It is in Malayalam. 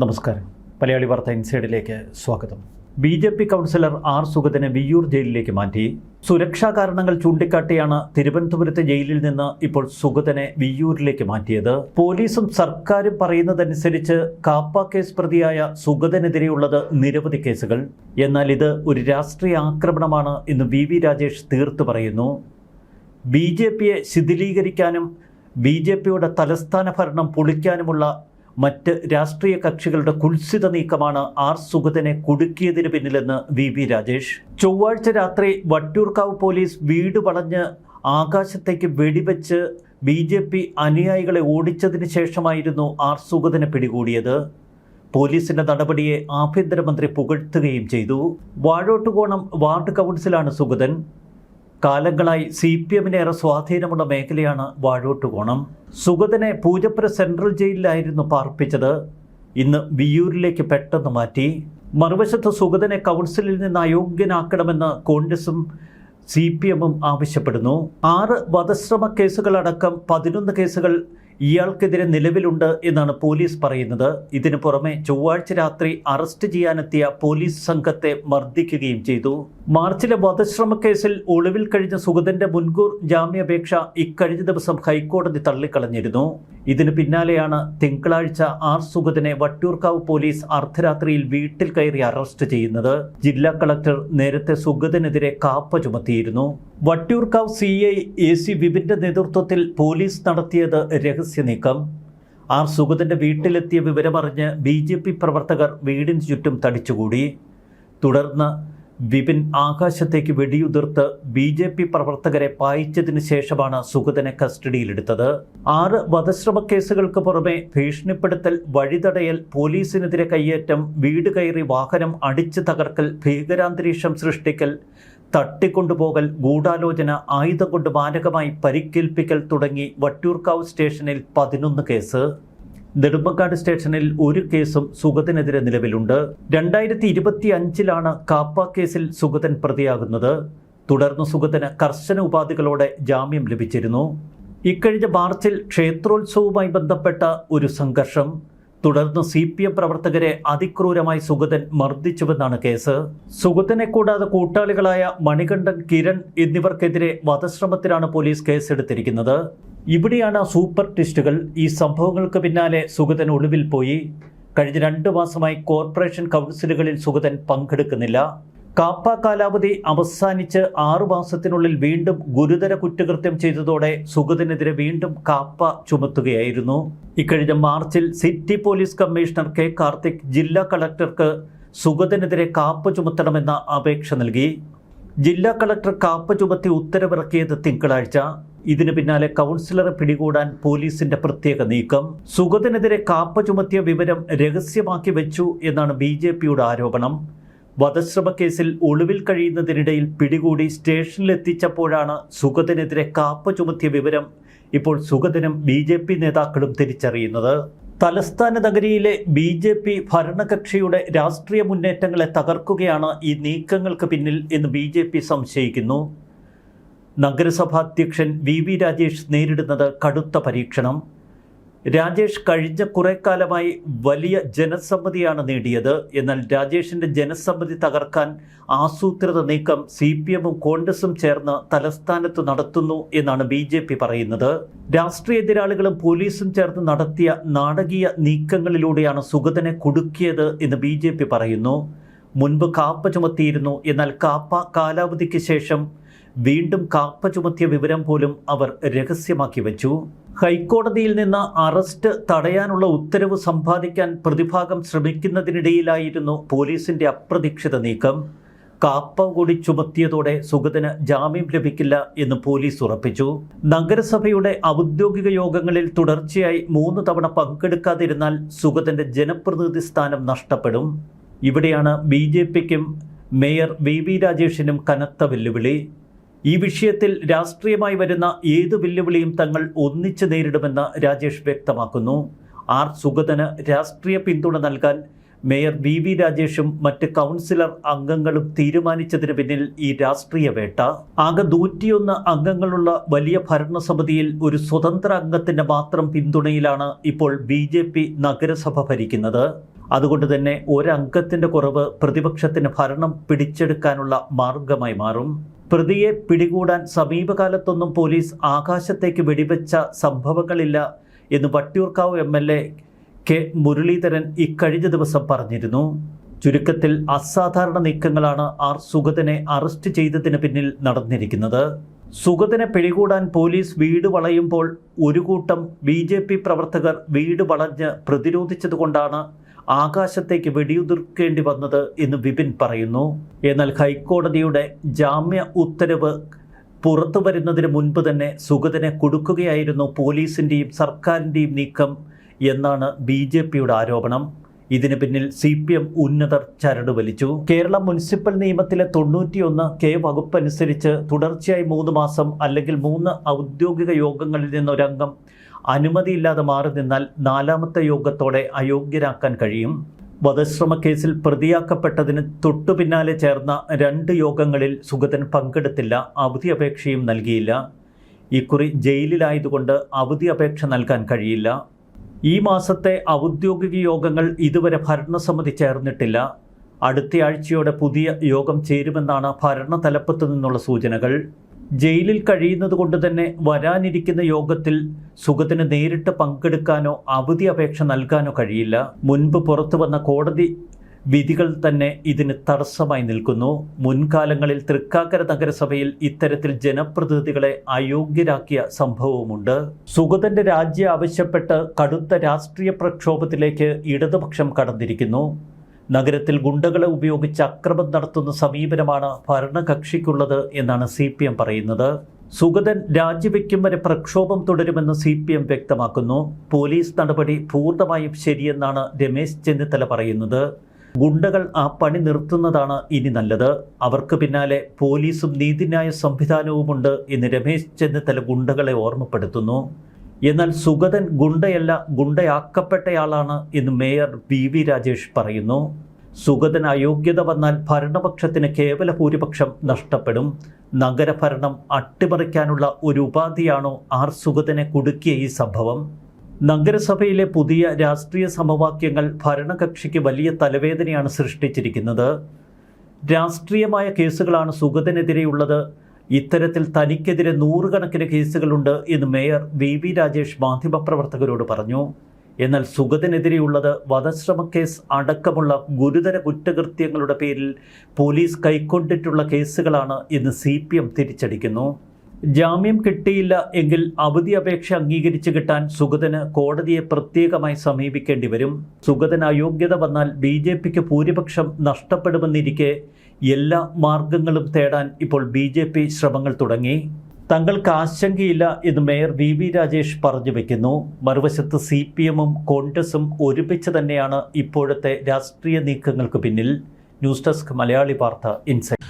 നമസ്കാരം. മലയാളി വാർത്ത ഇൻസൈഡിലേക്ക് സ്വാഗതം. BJP കൗൺസിലർ ആർ സുഗതനെ വിയ്യൂർ ജയിലിലേക്ക് മാറ്റി. സുരക്ഷാ കാരണങ്ങൾ ചൂണ്ടിക്കാട്ടിയാണ് തിരുവനന്തപുരത്തെ ജയിലിൽ നിന്ന് ഇപ്പോൾ സുഗതനെ വിയ്യൂരിലേക്ക് മാറ്റിയത്. പോലീസും സർക്കാരും പറയുന്നതനുസരിച്ച് കാപ്പ കേസ് പ്രതിയായ സുഗതനെതിരെയുള്ളത് നിരവധി കേസുകൾ. എന്നാൽ ഇത് ഒരു രാഷ്ട്രീയ ആക്രമണമാണ് എന്ന് VV രാജേഷ് തീർത്തു പറയുന്നു. BJPയെ ശിഥിലീകരിക്കാനും BJPയുടെ തലസ്ഥാന ഭരണം പൊളിക്കാനുമുള്ള മറ്റ് രാഷ്ട്രീയ കക്ഷികളുടെ കുൽസിത നീക്കമാണ് ആർ സുഗതനെ കുടുക്കിയതിന് പിന്നിലെന്ന് VV രാജേഷ്. ചൊവ്വാഴ്ച രാത്രി വട്ടിയൂർക്കാവ് പോലീസ് വീട് വളഞ്ഞ് ആകാശത്തേക്ക് വെടിവെച്ച് BJP അനുയായികളെ ഓടിച്ചതിന് ശേഷമായിരുന്നു ആർ സുഗതനെ പിടികൂടിയത്. പോലീസിന്റെ നടപടിയെ ആഭ്യന്തരമന്ത്രി പുകഴ്ത്തുകയും ചെയ്തു. വാഴോട്ടുകോണം വാർഡ് കൗൺസിലാണ് സുഗതൻ. കാലങ്ങളായി CPM-നേറെ സ്വാധീനമുള്ള മേഖലയാണ് വാഴോട്ടുകോണം. സുഗതനെ പൂജപ്പുര സെൻട്രൽ ജയിലിലായിരുന്നു പാർപ്പിച്ചത്. ഇന്ന് വിയ്യൂരിലേക്ക് പെട്ടെന്ന് മാറ്റി. മറുവശത്ത് സുഗതനെ കൗൺസിലിൽ നിന്ന് അയോഗ്യനാക്കണമെന്ന് കോൺഗ്രസും CPM-ഉം ആവശ്യപ്പെടുന്നു. 6 വധശ്രമ കേസുകളടക്കം 11 കേസുകൾ ഇയാൾക്കെതിരെ നിലവിലുണ്ട് എന്നാണ് പോലീസ് പറയുന്നത്. ഇതിനു പുറമെ ചൊവ്വാഴ്ച രാത്രി അറസ്റ്റ് ചെയ്യാനെത്തിയ പോലീസ് സംഘത്തെ മർദ്ദിക്കുകയും ചെയ്തു. മാർച്ചിലെ വധശ്രമ കേസിൽ ഒളിവിൽ കഴിഞ്ഞ സുഗതന്റെ മുൻകൂർ ജാമ്യാപേക്ഷ ഇക്കഴിഞ്ഞ ദിവസം ഹൈക്കോടതി തള്ളിക്കളഞ്ഞിരുന്നു. ഇതിന് പിന്നാലെയാണ് തിങ്കളാഴ്ച ആർ സുഗതനെ വട്ടിയൂർക്കാവ് പോലീസ് അർദ്ധരാത്രിയിൽ വീട്ടിൽ കയറി അറസ്റ്റ് ചെയ്യുന്നത്. ജില്ലാ കളക്ടർ നേരത്തെ സുഗതനെതിരെ കാപ്പ ചുമത്തിയിരുന്നു. വട്ടിയൂർക്കാവ് CI AC വിപിന്റെ നേതൃത്വത്തിൽ പോലീസ് നടത്തിയത് രഹസ്യ നീക്കം. ആർ സുഗതന്റെ വീട്ടിലെത്തിയ വിവരമറിഞ്ഞ് BJP പ്രവർത്തകർ വീടിന് ചുറ്റും തടിച്ചുകൂടി. തുടർന്ന് വിപിൻ ആകാശത്തേക്ക് വെടിയുതിർത്ത് BJP പ്രവർത്തകരെ പായിച്ചതിന് ശേഷമാണ് സുഗതനെ കസ്റ്റഡിയിലെടുത്തത്. 6 വധശ്രമ കേസുകൾക്ക് പുറമെ ഭീഷണിപ്പെടുത്തൽ, വഴിതടയൽ, പോലീസിനെതിരെ കയ്യേറ്റം, വീട് കയറി വാഹനം അടിച്ചു തകർക്കൽ, ഭീകരാന്തരീക്ഷം സൃഷ്ടിക്കൽ, തട്ടിക്കൊണ്ടുപോകൽ, ഗൂഢാലോചന, ആയുധം കൊണ്ട് മാരകമായി പരിക്കേൽപ്പിക്കൽ തുടങ്ങി വട്ടിയൂർക്കാവ് സ്റ്റേഷനിൽ 11 കേസ്. നെടുമ്പങ്ങാട് സ്റ്റേഷനിൽ 1 കേസും സുഗതനെതിരെ നിലവിലുണ്ട്. 2025-ലാണ് കാപ്പ കേസിൽ സുഗതൻ പ്രതിയാകുന്നത്. തുടർന്ന് സുഗതന് കർശന ഉപാധികളോടെ ജാമ്യം ലഭിച്ചിരുന്നു. ഇക്കഴിഞ്ഞ മാർച്ചിൽ ക്ഷേത്രോത്സവവുമായി ബന്ധപ്പെട്ട ഒരു സംഘർഷം. തുടർന്ന് CPM പ്രവർത്തകരെ അതിക്രൂരമായി സുഗതൻ മർദ്ദിച്ചുവെന്നാണ് കേസ്. സുഗതനെ കൂടാതെ കൂട്ടാളികളായ മണികണ്ഠൻ, കിരൺ എന്നിവർക്കെതിരെ വധശ്രമത്തിലാണ് പോലീസ് കേസെടുത്തിരിക്കുന്നത്. ഇവിടെയാണ് സൂപ്പർ ട്വിസ്റ്റുകൾ. ഈ സംഭവങ്ങൾക്ക് പിന്നാലെ സുഗതൻ ഒളിവിൽ പോയി. കഴിഞ്ഞ 2 മാസമായി കോർപ്പറേഷൻ കൗൺസിലുകളിൽ സുഗതൻ പങ്കെടുക്കുന്നില്ല. കാപ്പ കാലാവധി അവസാനിച്ച് 6 മാസത്തിനുള്ളിൽ വീണ്ടും ഗുരുതര കുറ്റകൃത്യം ചെയ്തതോടെ സുഗതനെതിരെ വീണ്ടും കാപ്പ ചുമത്തുകയായിരുന്നു. ഇക്കഴിഞ്ഞ മാർച്ചിൽ city police commissioner K. Karthik ജില്ലാ കളക്ടർക്ക് സുഗതനെതിരെ കാപ്പ ചുമത്തണമെന്ന അപേക്ഷ നൽകി. ജില്ലാ കളക്ടർ കാപ്പ ചുമത്തി ഉത്തരവിറക്കിയത് തിങ്കളാഴ്ച. ഇതിന് പിന്നാലെ കൗൺസിലറെ പിടികൂടാൻ പോലീസിന്റെ പ്രത്യേക നീക്കം. സുഗതനെതിരെ കാപ്പ ചുമത്തിയ വിവരം രഹസ്യമാക്കി വെച്ചു എന്നാണ് BJPയുടെ ആരോപണം. വധശ്രമ കേസിൽ ഒളിവിൽ കഴിയുന്നതിനിടയിൽ പിടികൂടി സ്റ്റേഷനിലെത്തിച്ചപ്പോഴാണ് സുഗതനെതിരെ കാപ്പ ചുമത്തിയ വിവരം ഇപ്പോൾ സുഗതനും BJP നേതാക്കളും തിരിച്ചറിയുന്നത്. തലസ്ഥാന നഗരിയിലെ BJP ഭരണകക്ഷിയുടെ രാഷ്ട്രീയ മുന്നേറ്റങ്ങളെ തകർക്കുകയാണ് ഈ നീക്കങ്ങൾക്ക് പിന്നിൽ എന്ന് BJP സംശയിക്കുന്നു. നഗരസഭാധ്യക്ഷൻ VV രാജേഷ് നേരിടുന്നത് കടുത്ത പരീക്ഷണം. രാജേഷ് കഴിഞ്ഞ കുറെ കാലമായി വലിയ ജനസമ്മതിയാണ് നേടിയത്. എന്നാൽ രാജേഷിന്റെ ജനസമ്മതി തകർക്കാൻ ആസൂത്രിത നീക്കം CPM-ഉം കോൺഗ്രസും ചേർന്ന് തലസ്ഥാനത്ത് നടത്തുന്നു എന്നാണ് BJP പറയുന്നത്. രാഷ്ട്രീയ എതിരാളികളും പോലീസും ചേർന്ന് നടത്തിയ നാടകീയ നീക്കങ്ങളിലൂടെയാണ് സുഗതനെ കുടുക്കിയത് എന്ന് BJP പറയുന്നു. മുൻപ് കാപ്പ ചുമത്തിയിരുന്നു. എന്നാൽ കാപ്പ കാലാവധിക്ക് ശേഷം വീണ്ടും കാപ്പ ചുമത്തിയ വിവരം പോലും അവർ രഹസ്യമാക്കി വെച്ചു. ഹൈക്കോടതിയിൽ നിന്ന് അറസ്റ്റ് തടയാനുള്ള ഉത്തരവ് സമ്പാദിക്കാൻ പ്രതിഭാഗം ശ്രമിക്കുന്നതിനിടയിലായിരുന്നു പോലീസിന്റെ അപ്രതീക്ഷിത നീക്കം. കാപ്പ കൂടി ചുമത്തിയതോടെ സുഗതന് ജാമ്യം ലഭിക്കില്ല എന്ന് പോലീസ് ഉറപ്പിച്ചു. നഗരസഭയുടെ ഔദ്യോഗിക യോഗങ്ങളിൽ തുടർച്ചയായി 3 തവണ പങ്കെടുക്കാതിരുന്നാൽ സുഗതന്റെ ജനപ്രതിനിധി സ്ഥാനം നഷ്ടപ്പെടും. ഇവിടെയാണ് BJPക്കും മേയർ VV രാജേഷിനും കനത്ത വെല്ലുവിളി. ഈ വിഷയത്തിൽ രാഷ്ട്രീയമായി വരുന്ന ഏതു വെല്ലുവിളിയും തങ്ങൾ ഒന്നിച്ച് നേരിടുമെന്ന് രാജേഷ് വ്യക്തമാക്കുന്നു. ആർ സുഗതന് രാഷ്ട്രീയ പിന്തുണ നൽകാൻ മേയർ VV രാജേഷും മറ്റ് കൗൺസിലർ അംഗങ്ങളും തീരുമാനിച്ചതിന് പിന്നിൽ ഈ രാഷ്ട്രീയ വേട്ട. ആകെ 101 അംഗങ്ങളുള്ള വലിയ ഭരണസമിതിയിൽ ഒരു സ്വതന്ത്ര അംഗത്തിന്റെ മാത്രം പിന്തുണയിലാണ് ഇപ്പോൾ BJP നഗരസഭ ഭരിക്കുന്നത്. അതുകൊണ്ട് തന്നെ ഒരംഗത്തിൻ്റെ കുറവ് പ്രതിപക്ഷത്തിന് ഭരണം പിടിച്ചെടുക്കാനുള്ള മാർഗമായി മാറും. പ്രതിയെ പിടികൂടാൻ സമീപകാലത്തൊന്നും പോലീസ് ആകാശത്തേക്ക് വെടിവെച്ച സംഭവങ്ങളില്ല എന്ന് വട്ടിയൂർക്കാവ് MLA കെ മുരളീധരൻ ഇക്കഴിഞ്ഞ ദിവസം പറഞ്ഞിരുന്നു. ചുരുക്കത്തിൽ അസാധാരണ നീക്കങ്ങളാണ് ആർ സുഗതനെ അറസ്റ്റ് ചെയ്തതിന് പിന്നിൽ നടന്നിരിക്കുന്നത്. സുഗതനെ പിടികൂടാൻ പോലീസ് വീട് വളയുമ്പോൾ ഒരു കൂട്ടം BJP പ്രവർത്തകർ വീട് വളഞ്ഞ് പ്രതിരോധിച്ചതുകൊണ്ടാണ് ആകാശത്തേക്ക് വെടിയുതിർക്കേണ്ടി വന്നത് എന്ന് വിപിൻ പറയുന്നു. എന്നാൽ ഹൈക്കോടതിയുടെ ജാമ്യ ഉത്തരവ് പുറത്തു വരുന്നതിന് മുൻപ് തന്നെ സുഗതനെ കുടുക്കുകയായിരുന്നു പോലീസിൻ്റെയും സർക്കാരിൻ്റെയും നീക്കം എന്നാണ് BJPയുടെ ആരോപണം. ഇതിന് പിന്നിൽ CPM ഉന്നതർ ചരട് വലിച്ചു. കേരള മുനിസിപ്പൽ നിയമത്തിലെ 91K വകുപ്പ് അനുസരിച്ച് തുടർച്ചയായി 3 മാസം അല്ലെങ്കിൽ 3 ഔദ്യോഗിക യോഗങ്ങളിൽ നിന്നൊരംഗം അനുമതിയില്ലാതെ മാറി നിന്നാൽ 4ാമത്തെ യോഗത്തോടെ അയോഗ്യരാക്കാൻ കഴിയും. വധശ്രമ കേസിൽ പ്രതിയാക്കപ്പെട്ടതിന് തൊട്ടു പിന്നാലെ ചേർന്ന 2 യോഗങ്ങളിൽ സുഗതൻ പങ്കെടുത്തില്ല, അവധി അപേക്ഷയും നൽകിയില്ല. ഇക്കുറി ജയിലിലായതുകൊണ്ട് അവധി അപേക്ഷ നൽകാൻ കഴിയില്ല. ഈ മാസത്തെ ഔദ്യോഗിക യോഗങ്ങൾ ഇതുവരെ ഭരണസമിതി ചേർന്നിട്ടില്ല. അടുത്തയാഴ്ചയോടെ പുതിയ യോഗം ചേരുമെന്നാണ് ഭരണതലപ്പത്തു നിന്നുള്ള സൂചനകൾ. ജയിലിൽ കഴിയുന്നത് കൊണ്ട് തന്നെ വരാനിരിക്കുന്ന യോഗത്തിൽ സുഗതന് നേരിട്ട് പങ്കെടുക്കാനോ അവധി അപേക്ഷ നൽകാനോ കഴിയില്ല. മുൻപ് പുറത്തു വന്ന കോടതി വിധികൾ തന്നെ ഇതിന് തടസ്സമായി നിൽക്കുന്നു. മുൻകാലങ്ങളിൽ തൃക്കാക്കര നഗരസഭയിൽ ഇത്തരത്തിൽ ജനപ്രതിനിധികളെ അയോഗ്യരാക്കിയ സംഭവവുമുണ്ട്. സുഗതന്റെ രാജി ആവശ്യപ്പെട്ട് കടുത്ത രാഷ്ട്രീയ പ്രക്ഷോഭത്തിലേക്ക് ഇടതുപക്ഷം കടന്നിരിക്കുന്നു. നഗരത്തിൽ ഗുണ്ടകളെ ഉപയോഗിച്ച് അക്രമം നടത്തുന്ന സമീപനമാണ് ഭരണകക്ഷിക്കുള്ളത് എന്നാണ് CPM പറയുന്നത്. സുഗതൻ രാജിവെക്കും വരെ പ്രക്ഷോഭം തുടരുമെന്ന് CPM വ്യക്തമാക്കുന്നു. പോലീസ് നടപടി പൂർണ്ണമായും ശരിയെന്നാണ് രമേശ് ചെന്നിത്തല പറയുന്നത്. ഗുണ്ടകൾ ആ പണി നിർത്തുന്നതാണ് ഇനി നല്ലത്. അവർക്ക് പിന്നാലെ പോലീസും നീതിന്യായ സംവിധാനവുമുണ്ട് എന്ന് രമേശ് ചെന്നിത്തല ഗുണ്ടകളെ ഓർമ്മപ്പെടുത്തുന്നു. എന്നാൽ സുഗതൻ ഗുണ്ടയല്ല, ഗുണ്ടയാക്കപ്പെട്ടയാളാണ് എന്ന് മേയർ VV രാജേഷ് പറയുന്നു. സുഗതൻ അയോഗ്യത വന്നാൽ ഭരണപക്ഷത്തിന് കേവല ഭൂരിപക്ഷം നഷ്ടപ്പെടും. നഗരഭരണം അട്ടിമറിക്കാനുള്ള ഒരു ഉപാധിയാണോ ആർ സുഗതനെ കുടുക്കിയ ഈ സംഭവം? നഗരസഭയിലെ പുതിയ രാഷ്ട്രീയ സമവാക്യങ്ങൾ ഭരണകക്ഷിക്ക് വലിയ തലവേദനയാണ് സൃഷ്ടിച്ചിരിക്കുന്നത്. രാഷ്ട്രീയമായ കേസുകളാണ് സുഗതനെതിരെയുള്ളത്. ഇത്തരത്തിൽ തനിക്കെതിരെ 100 കണക്കിന് കേസുകളുണ്ട് എന്ന് മേയർ VV രാജേഷ് മാധ്യമപ്രവർത്തകരോട് പറഞ്ഞു. എന്നാൽ സുഗതനെതിരെയുള്ളത് വധശ്രമ കേസ് അടക്കമുള്ള ഗുരുതര കുറ്റകൃത്യങ്ങളുടെ പേരിൽ പോലീസ് കൈക്കൊണ്ടിട്ടുള്ള കേസുകളാണ് എന്ന് CPM തിരിച്ചടിക്കുന്നു. ജാമ്യം കിട്ടിയില്ല എങ്കിൽ അവധി അപേക്ഷ അംഗീകരിച്ചു കിട്ടാൻ സുഗതന് കോടതിയെ പ്രത്യേകമായി സമീപിക്കേണ്ടി വരും. സുഗതൻ അയോഗ്യത വന്നാൽ BJPക്ക് ഭൂരിപക്ഷം നഷ്ടപ്പെടുമെന്നിരിക്കെ എല്ലാ മാർഗങ്ങളും തേടാൻ ഇപ്പോൾ BJP ശ്രമങ്ങൾ തുടങ്ങി. തങ്ങൾക്ക് ആശങ്കയില്ല എന്ന് മേയർ VV രാജേഷ് പറഞ്ഞു വയ്ക്കുന്നു. മറുവശത്ത് CPMഉം കോൺഗ്രസും ഒരുമിച്ച് തന്നെയാണ് ഇപ്പോഴത്തെ രാഷ്ട്രീയ നീക്കങ്ങൾക്ക് പിന്നിൽ. ന്യൂസ് ഡെസ്ക് മലയാളി വാർത്ത ഇൻസൈറ്റ്.